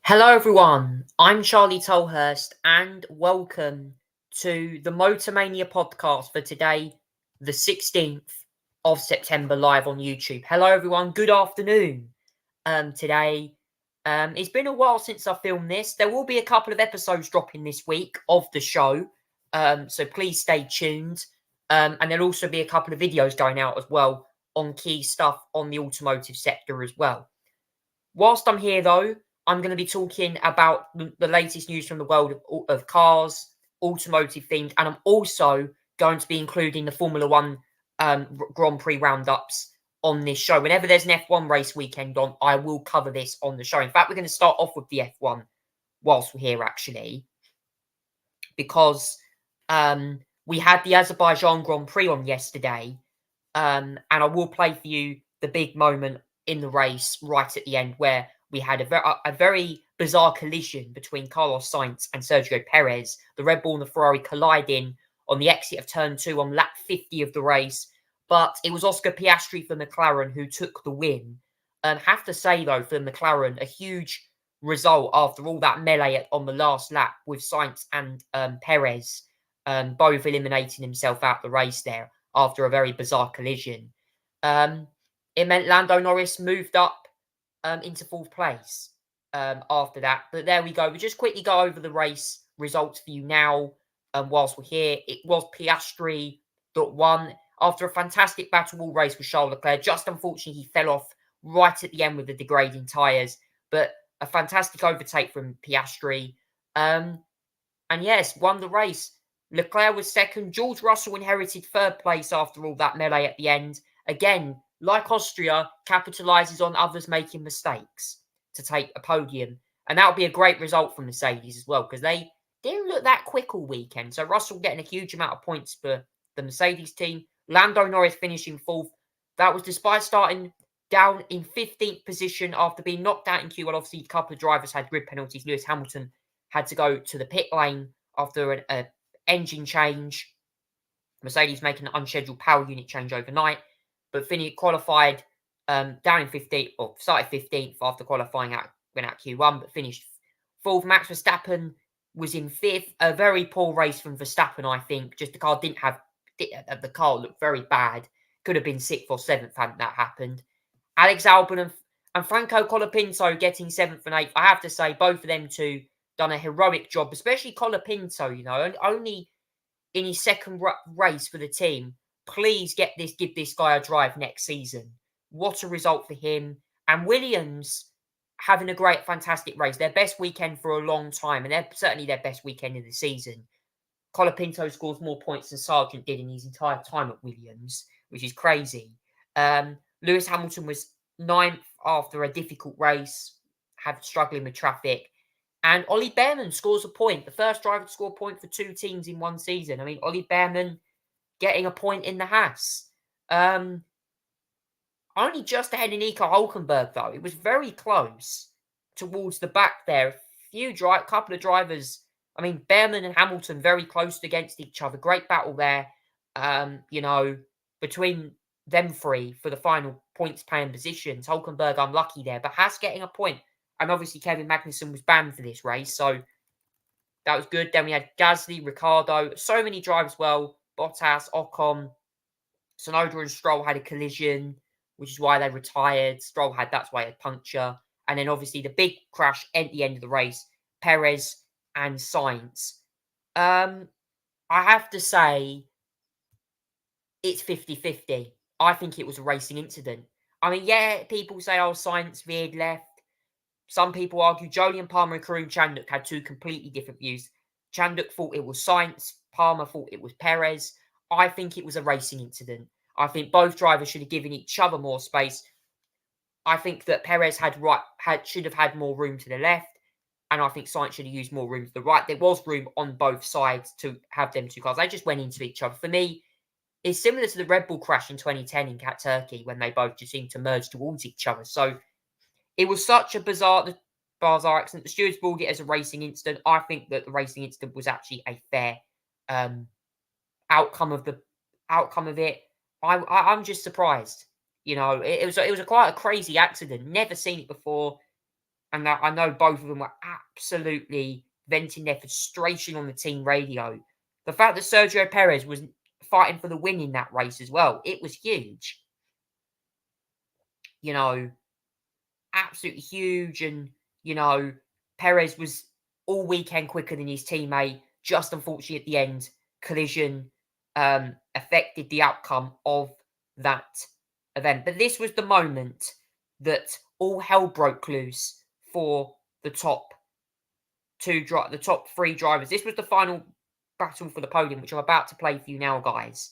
Hello, everyone. I'm Charlie Tolhurst, and welcome to the Motormania Podcast for today, the 16th of September, live on YouTube. Hello, everyone. Good afternoon. Today, it's been a while since I filmed this. There will be a couple of episodes dropping this week of the show, so please stay tuned. And there'll also be a couple of videos going out as well on key stuff on the automotive sector as well. Whilst I'm here, though, I'm going to be talking about the latest news from the world of cars, automotive themed, and I'm also going to be including the Formula One Grand Prix roundups on this show. Whenever there's an F1 race weekend on, I will cover this on the show. In fact, we're going to start off with the F1 whilst we're here, actually, because we had the Azerbaijan Grand Prix on yesterday, and I will play for you the big moment in the race right at the end where we had a very bizarre collision between Carlos Sainz and Sergio Perez. The Red Bull and the Ferrari colliding on the exit of turn 2 on lap 50 of the race. But it was Oscar Piastri for McLaren who took the win. And have to say, though, for McLaren, a huge result after all that melee on the last lap with Sainz and Perez, both eliminating himself out the race there after a very bizarre collision. It meant Lando Norris moved up into fourth place after that. But there we go. We'll just quickly go over the race results for you now whilst we're here. It was Piastri that won after a fantastic battle wall race with Charles Leclerc. Just unfortunately, he fell off right at the end with the degrading tyres. But a fantastic overtake from Piastri. And yes, won the race. Leclerc was second. George Russell inherited third place after all that melee at the end. Again, like Austria, capitalises on others making mistakes to take a podium. And that would be a great result for Mercedes as well, because they didn't look that quick all weekend. So Russell getting a huge amount of points for the Mercedes team. Lando Norris finishing fourth. That was despite starting down in 15th position after being knocked out in Q1. Obviously, a couple of drivers had grid penalties. Lewis Hamilton had to go to the pit lane after an engine change. Mercedes making an unscheduled power unit change overnight. But qualified down in 15th, or started 15th after qualifying went out Q1, but finished fourth. Max Verstappen was in fifth. A very poor race from Verstappen, I think. Just the car the car looked very bad. Could have been sixth or seventh hadn't that happened. Alex Albon and Franco Colapinto getting seventh and eighth. I have to say, both of them two done a heroic job, especially Colapinto, only in his second race for the team. Please give this guy a drive next season. What a result for him. And Williams having a fantastic race. Their best weekend for a long time, and they're certainly their best weekend of the season. Colapinto scores more points than Sargent did in his entire time at Williams, which is crazy. Lewis Hamilton was ninth after a difficult race, struggling with traffic. And Ollie Behrman scores a point. The first driver to score a point for two teams in one season. I mean, Ollie Behrman getting a point in the Haas. Only just ahead of Nico Hulkenberg, though. It was very close towards the back there. Couple of drivers. I mean, Behrman and Hamilton very close against each other. Great battle there, between them three for the final points paying positions. Hulkenberg unlucky there, but Haas getting a point. And obviously Kevin Magnussen was banned for this race, so that was good. Then we had Gasly, Ricciardo, so many drivers well. Bottas, Ocon, Tsunoda and Stroll had a collision, which is why they retired. That's why he had puncture. And then obviously the big crash at the end of the race, Perez and Sainz. I have to say, it's 50-50. I think it was a racing incident. I mean, yeah, people say, Sainz veered left. Some people argue Jolyon Palmer and Karun Chanduk had two completely different views. Chanduk thought it was Sainz. Palmer thought it was Perez. I think it was a racing incident. I think both drivers should have given each other more space. I think that Perez should have had more room to the left, and I think Sainz should have used more room to the right. There was room on both sides to have them two cars. They just went into each other. For me, it's similar to the Red Bull crash in 2010 in Turkey when they both just seemed to merge towards each other. So it was such a bizarre accident. The stewards ruled it as a racing incident. I think that the racing incident was actually a fair outcome of it. I'm just surprised. It was quite a crazy accident. Never seen it before. and I know both of them were absolutely venting their frustration on the team radio. The fact that Sergio Perez was fighting for the win in that race as well, it was huge. You know, absolutely huge. And, you know, Perez was all weekend quicker than his teammate. Just unfortunately at the end, collision affected the outcome of that event. But this was the moment that all hell broke loose for the top the top three drivers. This was the final battle for the podium, which I'm about to play for you now, guys.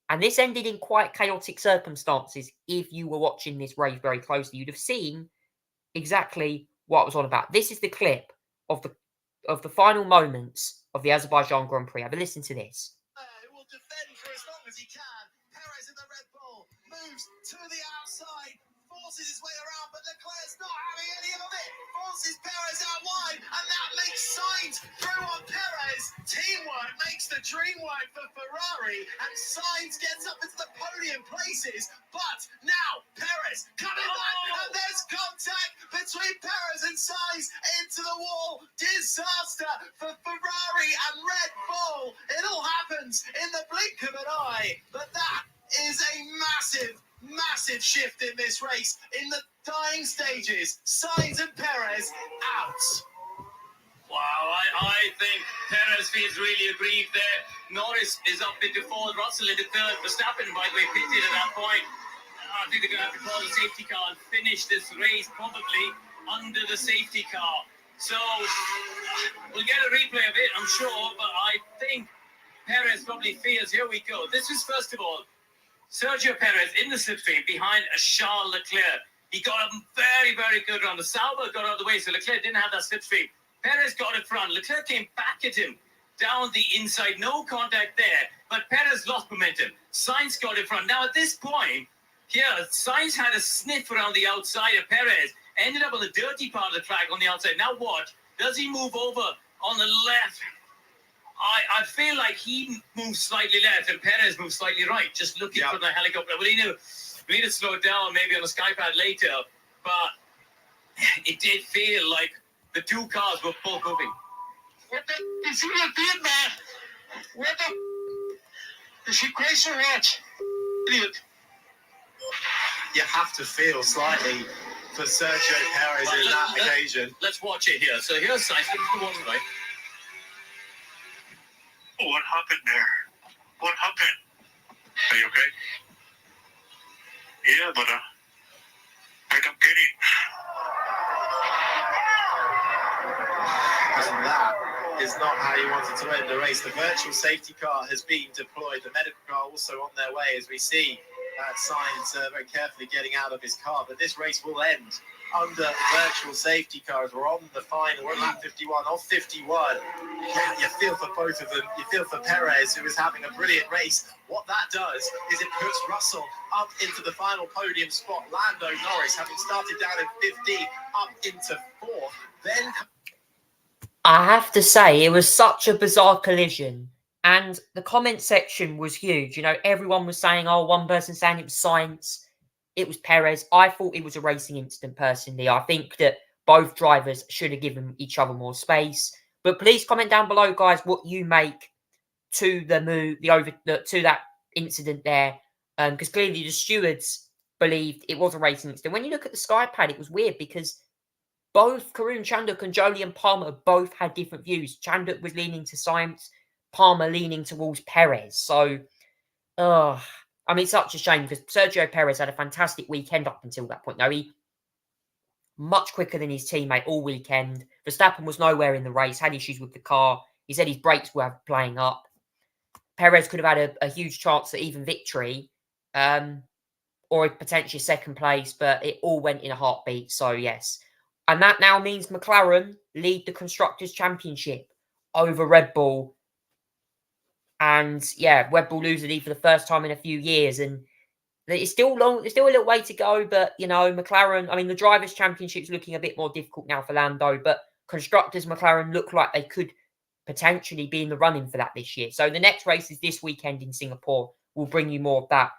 And this ended in quite chaotic circumstances. If you were watching this race very closely, you'd have seen exactly what I was on about. This is the clip of the final moments of the Azerbaijan Grand Prix. Have a listen to this. He will defend for as long as he can. Perez in the Red Bull moves to the outside, forces his way around, but Leclerc's not having any of it. Forces Perez out wide, and that makes Sainz through on Perez. Teamwork makes the dream work for Ferrari, and Sainz gets up into the podium places. But now Perez coming back, and there's contact between Perez and Sainz into the wall. Disaster for Ferrari and Red Bull. It all happens in the blink of an eye, but that is a massive shift in this race. In the dying stages, Sainz and Perez out. Wow, I think Perez feels really aggrieved there. Norris is up into fourth, Russell into third. Verstappen, by the way, pitted at that point. I think they're going to have to call the safety car and finish this race probably under the safety car. So we'll get a replay of it, I'm sure, but I think Perez probably feels, here we go. This is, first of all, Sergio Perez in the slipstream behind a Charles Leclerc. He got a very good run. The Sauber got out of the way, so Leclerc didn't have that slipstream. Perez got in front. Leclerc came back at him down the inside. No contact there, but Perez lost momentum. Sainz got in front. Now, at this point, here, Sainz had a sniff around the outside of Perez. Ended up on the dirty part of the track on the outside. Now watch. Does he move over on the left? I feel like he moves slightly left and Perez moves slightly right. Just looking from the helicopter. We need to slow it down maybe on the skypad later. But it did feel like the two cars were both moving. What the? Is he a big man? What the? Is he crazy or what? Idiot. You have to feel slightly for Sergio Perez in that occasion. Let's watch it here. So here's Sainz. Give us the one right. What happened there? What happened? Are you okay? Yeah, but I don't get it. And that is not how you wanted to end the race. The virtual safety car has been deployed. The medical car also on their way, as we see Sainz very carefully getting out of his car. But this race will end under virtual safety cars. We're on the final. We're at lap 51 off 51. Yeah, you feel for both of them. You feel for Perez, who is having a brilliant race. What that does is it puts Russell up into the final podium spot. Lando Norris, having started down in 50, up into fourth. Then I have to say, it was such a bizarre collision. And the comment section was huge. You know, everyone was saying, oh, one person saying it was Sainz. It was Perez. I thought it was a racing incident, personally. I think that both drivers should have given each other more space. But please comment down below, guys, what you make to the move, to that incident there. Because clearly the stewards believed it was a racing incident. When you look at the sky pad, it was weird because both Karun Chandhok and Jolyon Palmer both had different views. Chandhok was leaning to Sainz, Palmer leaning towards Perez. So, I mean, it's such a shame because Sergio Perez had a fantastic weekend up until that point. Now, he much quicker than his teammate all weekend. Verstappen was nowhere in the race, had issues with the car. He said his brakes were playing up. Perez could have had a huge chance at even victory or potentially second place, but it all went in a heartbeat. So, yes. And that now means McLaren lead the Constructors' Championship over Red Bull. And yeah, Red Bull lose the lead for the first time in a few years. And it's still long. There's still a little way to go. But, you know, McLaren, I mean, the Drivers' Championship's looking a bit more difficult now for Lando. But Constructors, McLaren look like they could potentially be in the running for that this year. So the next race is this weekend in Singapore. We'll bring you more of that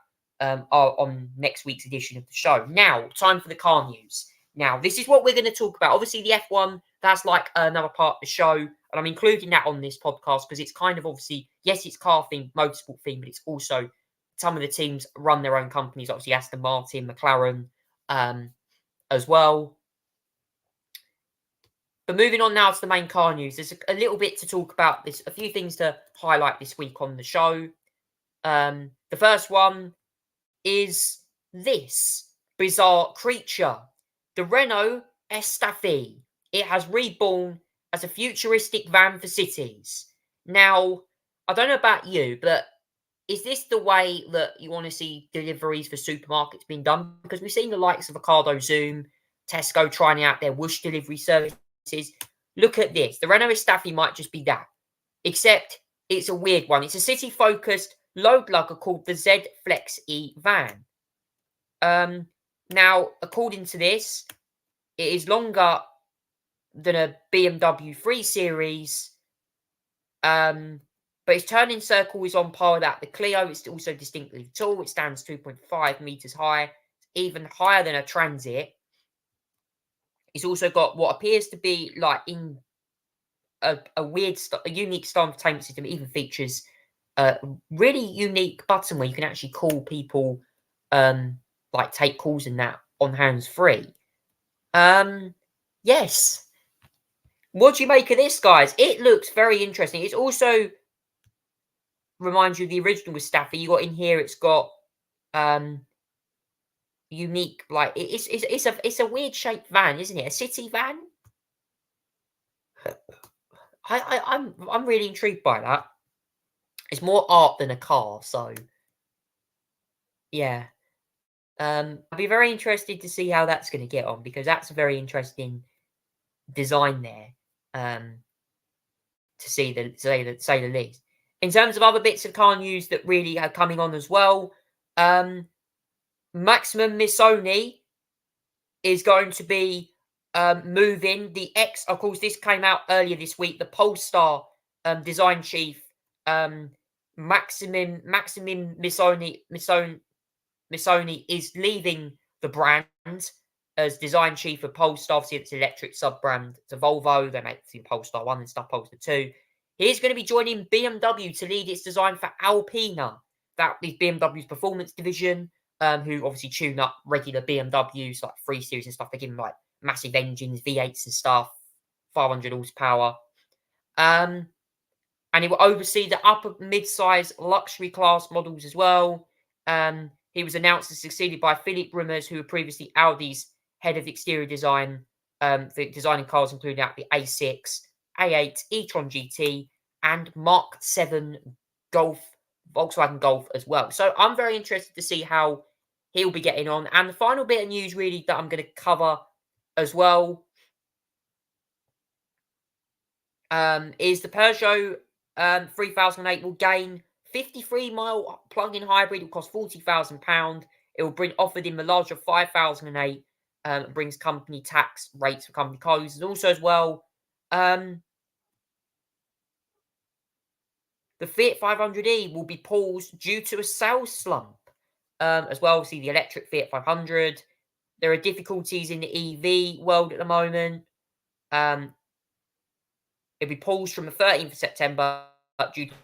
on next week's edition of the show. Now, time for the car news. Now, this is what we're going to talk about. Obviously, the F1, that's like another part of the show. And I'm including that on this podcast because it's kind of obviously, yes, it's car themed, motorsport themed, but it's also some of the teams run their own companies. Obviously, Aston Martin, McLaren as well. But moving on now to the main car news. There's a little bit to talk about. There's a few things to highlight this week on the show. The first one is this bizarre creature. The Renault Estafette. It has reborn as a futuristic van for cities. Now, I don't know about you, but is this the way that you want to see deliveries for supermarkets being done? Because we've seen the likes of Ocado Zoom, Tesco trying out their whoosh delivery services. Look at this. The Renault Estafette might just be that. Except it's a weird one. It's a city-focused load lugger called the Z Flex E van. Now, according to this, it is longer than a BMW 3 Series, but its turning circle is on par with that. The Clio is also distinctly tall. It stands 2.5 meters high, even higher than a Transit. It's also got what appears to be like in a unique style entertainment system. It even features a really unique button where you can actually call people, like take calls and that on hands-free. Yes. What do you make of this, guys? It looks very interesting. It's also reminds you of the original Estafette. You got in here. It's got unique, like it's a weird shaped van, isn't it? A city van. I'm really intrigued by that. It's more art than a car, so yeah. I'd be very interested to see how that's going to get on because that's a very interesting design there. To say the least. In terms of other bits of car news that really are coming on as well, Maximum Missoni is going to be moving the of course, this came out earlier this week. The Polestar design chief, Maximum Missoni is leaving the brand as design chief of Polestar. Obviously, it's an electric sub-brand to Volvo. They make the Polestar 1 and stuff, Polestar 2. He's going to be joining BMW to lead its design for Alpina. That is BMW's performance division, who obviously tune up regular BMWs, like 3 Series and stuff. They give them like massive engines, V8s and stuff, 500 horsepower. And he will oversee the upper mid-size luxury class models as well. He was announced and succeeded by Philippe Rimmers, who were previously Audi's head of exterior design for designing cars, including the A6, A8, e-tron GT, and Mark 7 Volkswagen Golf as well. So I'm very interested to see how he'll be getting on. And the final bit of news really that I'm going to cover as well is the Peugeot 3008 will gain 53-mile plug-in hybrid. It will cost £40,000. It will bring offered in the larger 5008. Brings company tax rates for company car users. Also as well, the Fiat 500e will be paused due to a sales slump. As well, see the electric Fiat 500. There are difficulties in the EV world at the moment. It'll be paused from the 13th of September due to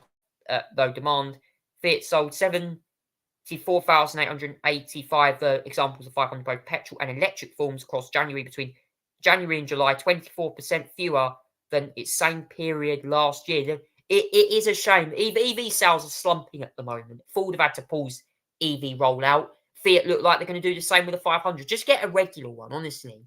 low demand. Fiat sold 74,885 examples of 500 both petrol and electric forms across January. Between January and July, 24% fewer than its same period last year. It is a shame. EV sales are slumping at the moment. Ford have had to pause EV rollout. Fiat look like they're going to do the same with the 500. Just get a regular one, honestly.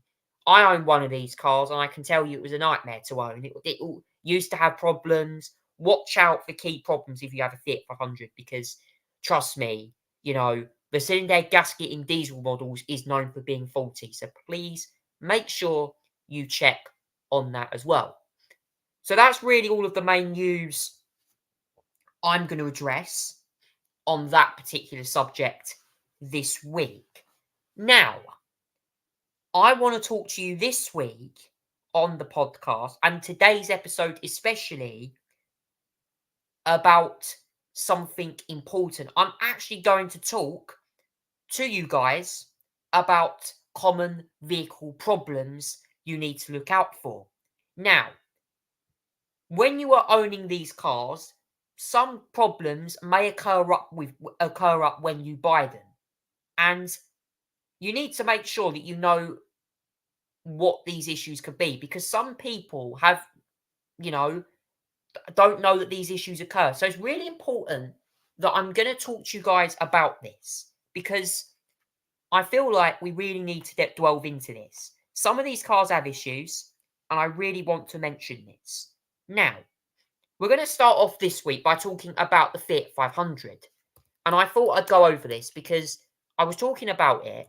I own one of these cars, and I can tell you it was a nightmare to own. It used to have problems. Watch out for key problems if you have a Fiat 500, because trust me, the cylinder head gasket in diesel models is known for being faulty. So please make sure you check on that as well. So that's really all of the main news I'm going to address on that particular subject this week. Now, I want to talk to you this week on the podcast, and today's episode especially, about something important. I'm actually going to talk to you guys about common vehicle problems you need to look out for. Now, when you are owning these cars, some problems may occur up when you buy them, and you need to make sure that you know what these issues could be, because some people have, don't know that these issues occur. So it's really important that I'm going to talk to you guys about this, because I feel like we really need to delve into this. Some of these cars have issues, and I really want to mention this. Now, we're going to start off this week by talking about the Fiat 500. And I thought I'd go over this because I was talking about it,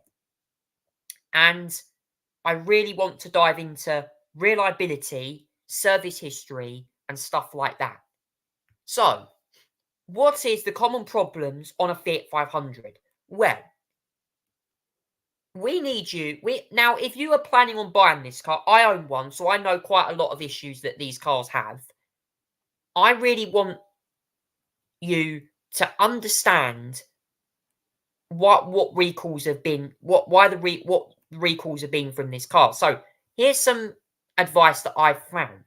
and I really want to dive into reliability, service history, and stuff like that. So, what is the common problems on a Fiat 500? Well, we need you. Now, if you are planning on buying this car, I own one, so I know quite a lot of issues that these cars have. I really want you to understand what recalls have been, what recalls have been from this car. So here's some advice that I've found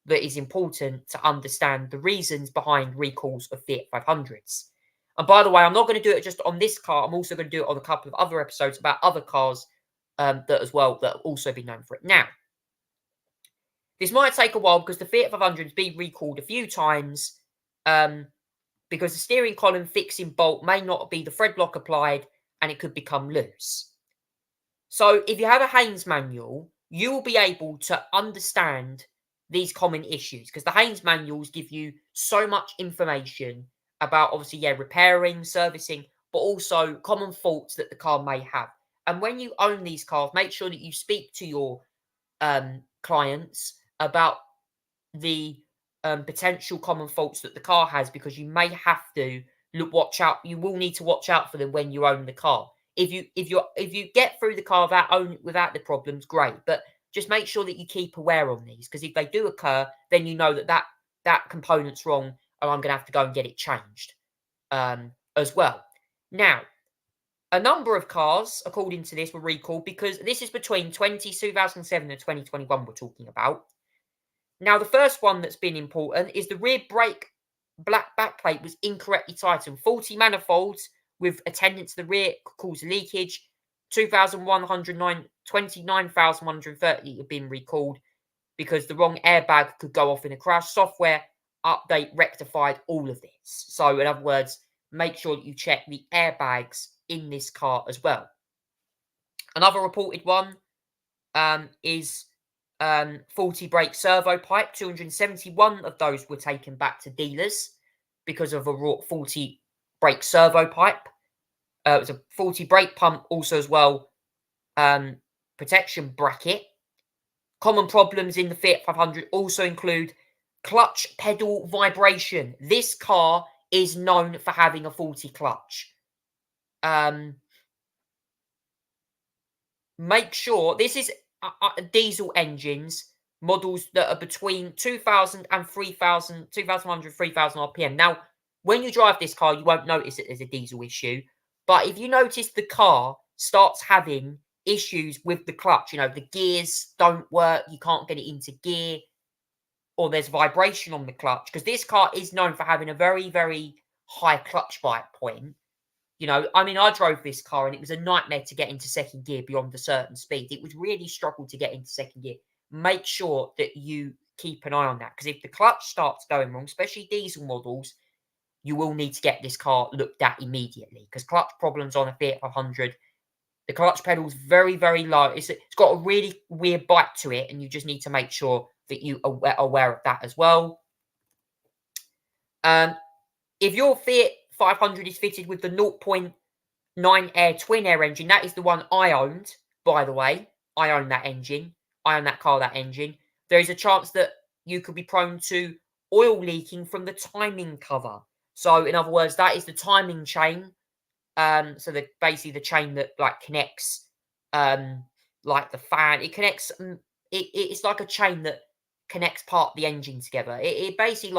that is important to understand the reasons behind recalls of Fiat 500s. And by the way, I'm not going to do it just on this car. I'm also going to do it on a couple of other episodes about other cars that have also been known for it. Now, this might take a while because the Fiat 500 has been recalled a few times because the steering column fixing bolt may not be the thread lock applied and it could become loose. So if you have a Haynes manual, you will be able to understand these common issues, because the Haynes manuals give you so much information about, obviously, repairing, servicing, but also common faults that the car may have. And when you own these cars, make sure that you speak to your clients about the potential common faults that the car has, because you may have to watch out. You will need to watch out for them when you own the car. If you get through the car without the problems, great. But just make sure that you keep aware on these, because if they do occur, then you know that component's wrong, and I'm going to have to go and get it changed as well. Now, a number of cars, according to this, were recalled because this is between 2007 and 2021 we're talking about. Now, the first one that's been important is the rear brake black backplate was incorrectly tightened. Faulty manifolds with attendant to the rear could cause leakage. 29,130 have been recalled because the wrong airbag could go off in a crash. Software update rectified all of this. So, in other words, make sure that you check the airbags in this car as well. Another reported one is faulty brake servo pipe. 271 of those were taken back to dealers because of a faulty brake servo pipe. It was a faulty brake pump also as well. Protection bracket. Common problems in the Fiat 500 also include clutch pedal vibration. This car is known for having a faulty clutch. Make sure this is diesel engines, models that are between 2,000 and 3,000, 2,100, 3,000 RPM. Now, when you drive this car, you won't notice it as a diesel issue. But if you notice the car starts having issues with the clutch, the gears don't work, you can't get it into gear, or there's vibration on the clutch, because this car is known for having a very, very high clutch bite point. I drove this car and it was a nightmare to get into second gear beyond a certain speed. It would really struggle to get into second gear. Make sure that you keep an eye on that, because if the clutch starts going wrong, especially diesel models, you will need to get this car looked at immediately, because clutch problems on a Fiat 500, the clutch pedal is very, very low. It's got a really weird bite to it, and you just need to make sure that you are aware of that as well. If your Fiat 500 is fitted with the 0.9 air twin air engine, that is the one I owned, by the way. I own that engine. I own that car, that engine. There is a chance that you could be prone to oil leaking from the timing cover. So, in other words, that is the timing chain. So basically the chain that connects like the fan. It connects. It's like a chain that connects part of the engine together. It basically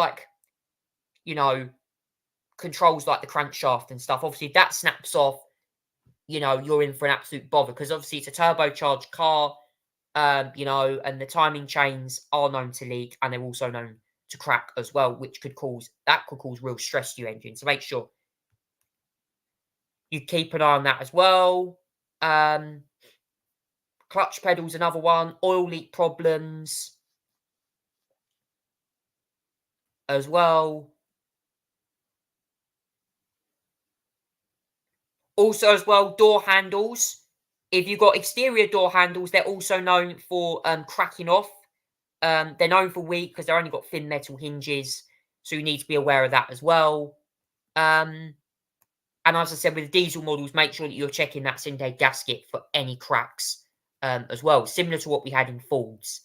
controls the crankshaft and stuff. Obviously, if that snaps off, you're in for an absolute bother, because obviously it's a turbocharged car, and the timing chains are known to leak, and they're also known to crack as well, which could cause real stress to your engine. So make sure you keep an eye on that as well. Clutch pedals, another one. Oil leak problems as well. Also as well, door handles. If you've got exterior door handles, they're also known for cracking off. They're known for weak because they've only got thin metal hinges. So you need to be aware of that as well. And as I said, with the diesel models, make sure that you're checking that Synday gasket for any cracks as well. Similar to what we had in Fords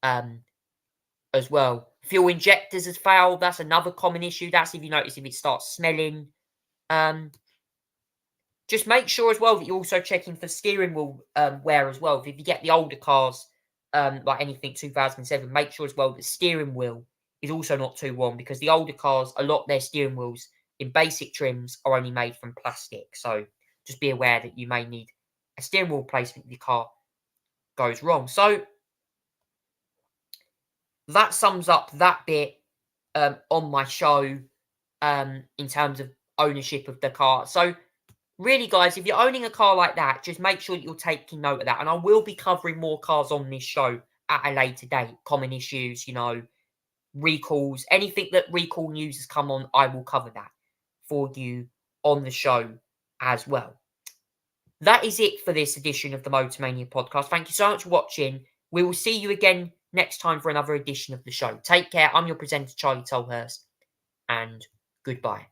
as well. Fuel injectors has failed. That's another common issue. That's if you notice if it starts smelling. Just make sure as well that you're also checking for steering wheel wear as well. If you get the older cars, like anything 2007, make sure as well that the steering wheel is also not too warm, because the older cars, a lot of their steering wheels in basic trims are only made from plastic. So just be aware that you may need a steering wheel replacement if your car goes wrong. So that sums up that bit on my show in terms of ownership of the car. So really, guys, if you're owning a car like that, just make sure that you're taking note of that. And I will be covering more cars on this show at a later date. Common issues, recalls, anything that recall news has come on, I will cover that for you on the show as well. That is it for this edition of the Motormania Podcast. Thank you so much for watching. We will see you again next time for another edition of the show. Take care. I'm your presenter, Charlie Tolhurst, and goodbye.